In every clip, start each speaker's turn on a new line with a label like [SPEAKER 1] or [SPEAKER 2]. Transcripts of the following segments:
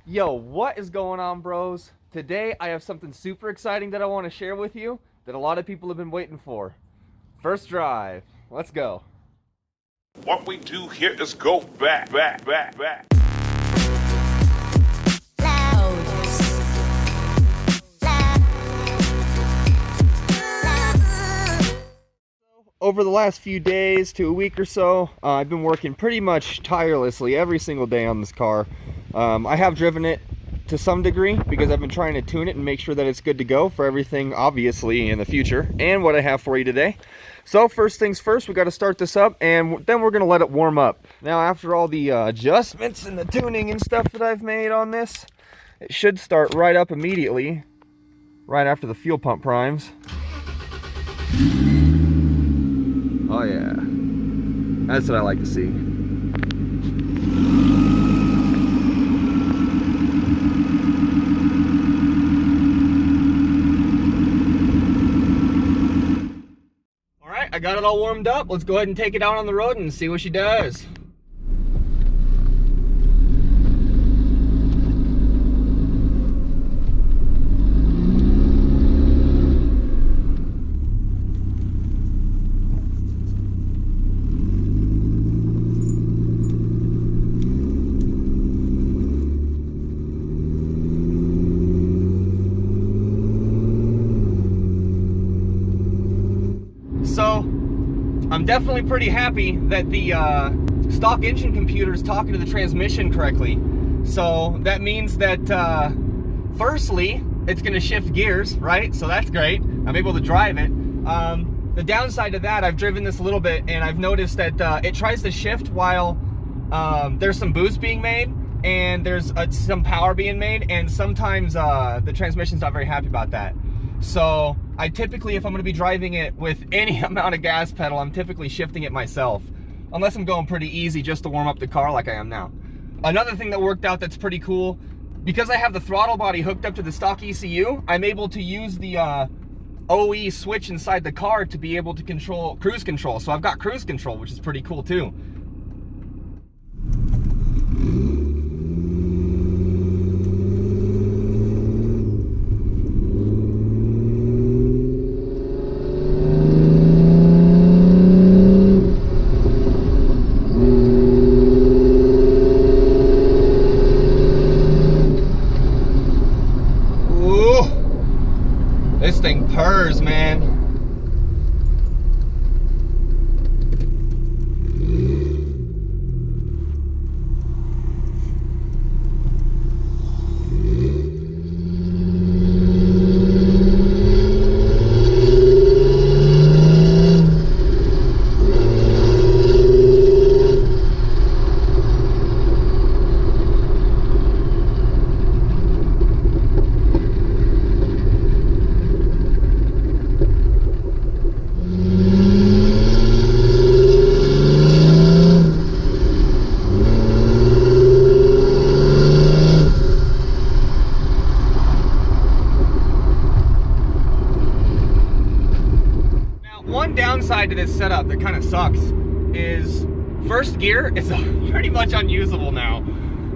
[SPEAKER 1] Yo, what is going on, bros? Today I have something super exciting that I want to share with you that a lot of people have been waiting for. First drive. Let's go.
[SPEAKER 2] What we do here is go back.
[SPEAKER 1] Over the last few days to a week or so, I've been working pretty much tirelessly every single day on this car. I have driven it to some degree because I've been trying to tune it and make sure that it's good to go for everything, obviously, in the future and what I have for you today. So first things first, we got to start this up and then we're going to let it warm up. Now, after all the adjustments and the tuning and stuff that I've made on this, it should start right up immediately, right after the fuel pump primes. Oh yeah, that's what I like to see. All right, I got it all warmed up. Let's go ahead and take it out on the road and see what she does. So, I'm definitely pretty happy that the stock engine computer is talking to the transmission correctly. So that means that, firstly, it's going to shift gears, right? So that's great. I'm able to drive it. The downside to that, I've driven this a little bit, and I've noticed that it tries to shift while there's some boost being made, and there's some power being made, and sometimes the transmission's not very happy about that. So I typically, if I'm going to be driving it with any amount of gas pedal, I'm typically shifting it myself, unless I'm going pretty easy just to warm up the car like I am now. Another thing that worked out that's pretty cool, because I have the throttle body hooked up to the stock ECU, I'm able to use the OE switch inside the car to be able to control cruise control. So I've got cruise control, which is pretty cool too. This thing purrs, man. One downside to this setup that kind of sucks is first gear is pretty much unusable now.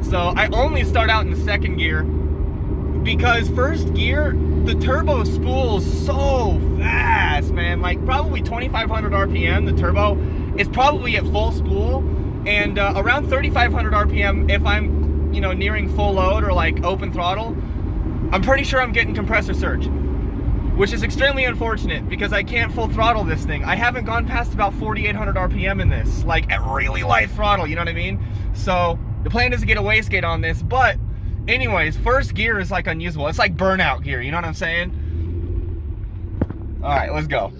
[SPEAKER 1] So I only start out in the second gear because first gear, the turbo spools so fast, man. Like probably 2,500 RPM, the turbo is probably at full spool, and around 3,500 RPM if I'm, you know, nearing full load or like open throttle, I'm pretty sure I'm getting compressor surge, which is extremely unfortunate because I can't full throttle this thing. I haven't gone past about 4,800 RPM in this, like at really light throttle, you know what I mean? So the plan is to get a wastegate on this, but anyways, first gear is like unusable. It's like burnout gear, you know what I'm saying? All right, let's go.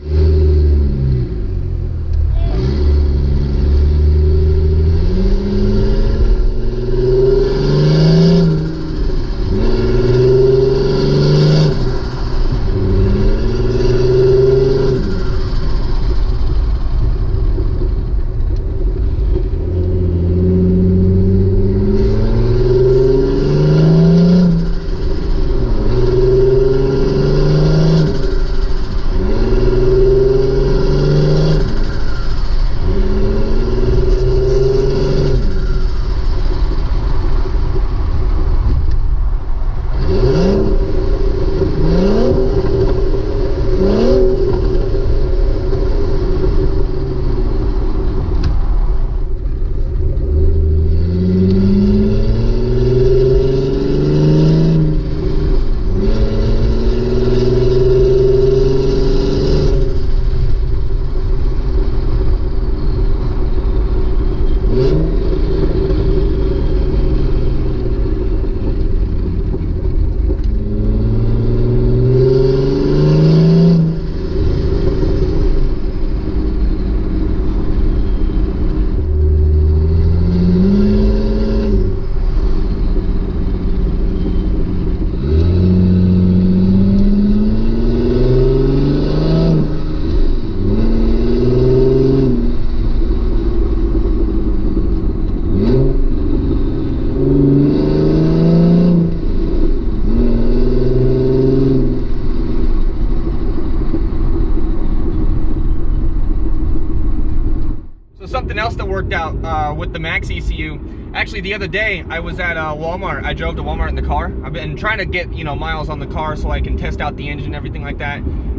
[SPEAKER 1] worked out with the MaxxECU. Actually, the other day I was at Walmart. I drove to Walmart in the car. I've been trying to get, you know, miles on the car so I can test out the engine and everything like that.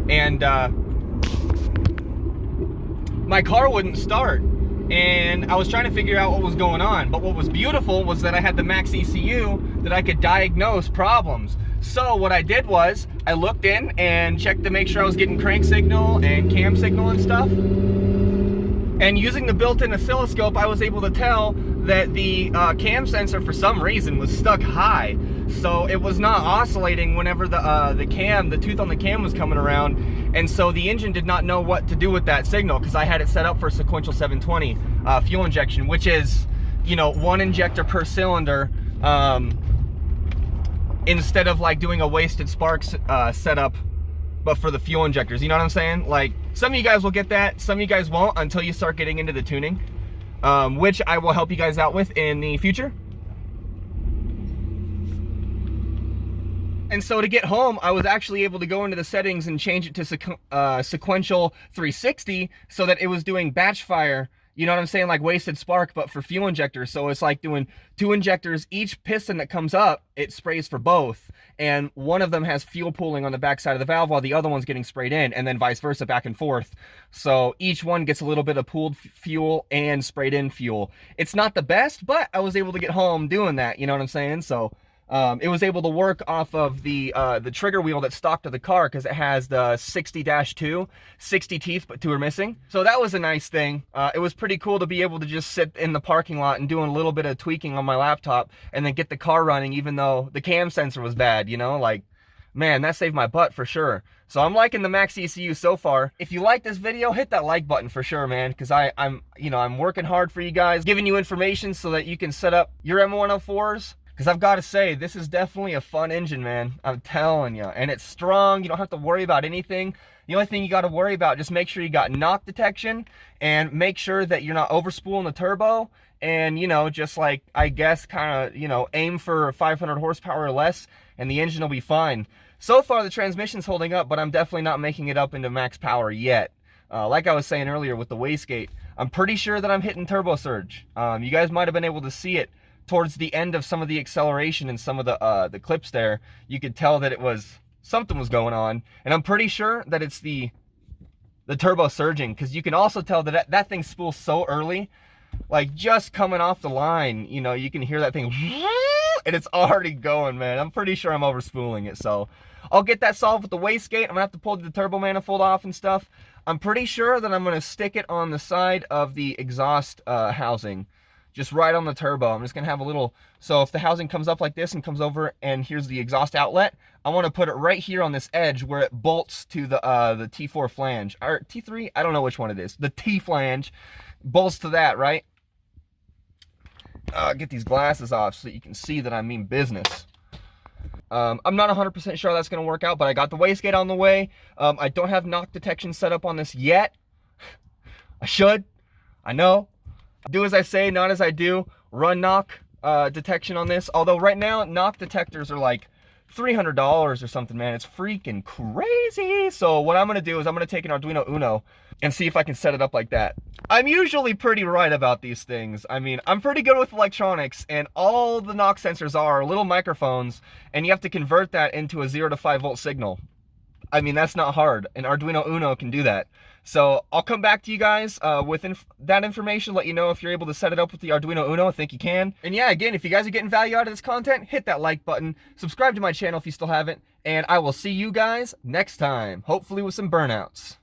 [SPEAKER 1] And my car wouldn't start. And I was trying to figure out what was going on. But what was beautiful was that I had the MaxxECU that I could diagnose problems. So what I did was I looked in and checked to make sure I was getting crank signal and cam signal and stuff. And using the built-in oscilloscope, I was able to tell that the cam sensor for some reason was stuck high. So it was not oscillating whenever the tooth on the cam was coming around. And so the engine did not know what to do with that signal because I had it set up for sequential 720 fuel injection, which is, you know, 1 injector per cylinder, instead of like doing a wasted spark setup, but for the fuel injectors. You know what I'm saying? Like, some of you guys will get that, some of you guys won't until you start getting into the tuning, which I will help you guys out with in the future. And so to get home, I was actually able to go into the settings and change it to sequential 360 so that it was doing batch fire, you know what I'm saying, like wasted spark, but for fuel injectors. So it's like doing 2 injectors. Each piston that comes up, it sprays for both. And one of them has fuel pooling on the back side of the valve while the other one's getting sprayed in, and then vice versa, back and forth. So each one gets a little bit of pooled fuel and sprayed in fuel. It's not the best, but I was able to get home doing that, you know what I'm saying? So it was able to work off of the trigger wheel that's stock to the car because it has the 60-2, 60 teeth, but 2 are missing. So that was a nice thing. It was pretty cool to be able to just sit in the parking lot and doing a little bit of tweaking on my laptop and then get the car running even though the cam sensor was bad, you know? Like, man, that saved my butt for sure. So I'm liking the MaxxECU so far. If you like this video, hit that like button for sure, man, because I'm working hard for you guys, giving you information so that you can set up your M104s. Because I've got to say, this is definitely a fun engine, man. I'm telling you. And it's strong. You don't have to worry about anything. The only thing you got to worry about, just make sure you got knock detection and make sure that you're not overspooling the turbo. And, you know, just like, I guess, kind of, you know, aim for 500 horsepower or less and the engine will be fine. So far, the transmission's holding up, but I'm definitely not making it up into max power yet. Like I was saying earlier with the wastegate, I'm pretty sure that I'm hitting turbo surge. You guys might have been able to see it towards the end of some of the acceleration and some of the clips there. You could tell that it was something was going on, and I'm pretty sure that it's the turbo surging, because you can also tell that that thing spools so early, like just coming off the line, you know, you can hear that thing and it's already going, man. I'm pretty sure I'm overspooling it. So I'll get that solved with the wastegate. I'm gonna have to pull the turbo manifold off and stuff. I'm pretty sure that I'm gonna stick it on the side of the exhaust housing, just right on the turbo. I'm just gonna have a little, so if the housing comes up like this and comes over and here's the exhaust outlet, I want to put it right here on this edge where it bolts to the T4 flange, or T3, I don't know which one it is. The T flange bolts to that, right? Get these glasses off so that you can see that I mean business. I'm not 100% sure that's gonna work out, but I got the wastegate on the way. I don't have knock detection set up on this yet. I should, I know. Do as I say, not as I do. Run knock detection on this. Although right now, knock detectors are like $300 or something, man. It's freaking crazy. So what I'm gonna do is I'm gonna take an Arduino Uno and see if I can set it up like that. I'm usually pretty right about these things. I mean, I'm pretty good with electronics, and all the knock sensors are little microphones, and you have to convert that into a 0 to 5 volt signal. I mean, that's not hard. An Arduino Uno can do that. So I'll come back to you guys with that information, let you know if you're able to set it up with the Arduino Uno. I think you can. And yeah, again, if you guys are getting value out of this content, hit that like button, subscribe to my channel if you still haven't, and I will see you guys next time, hopefully with some burnouts.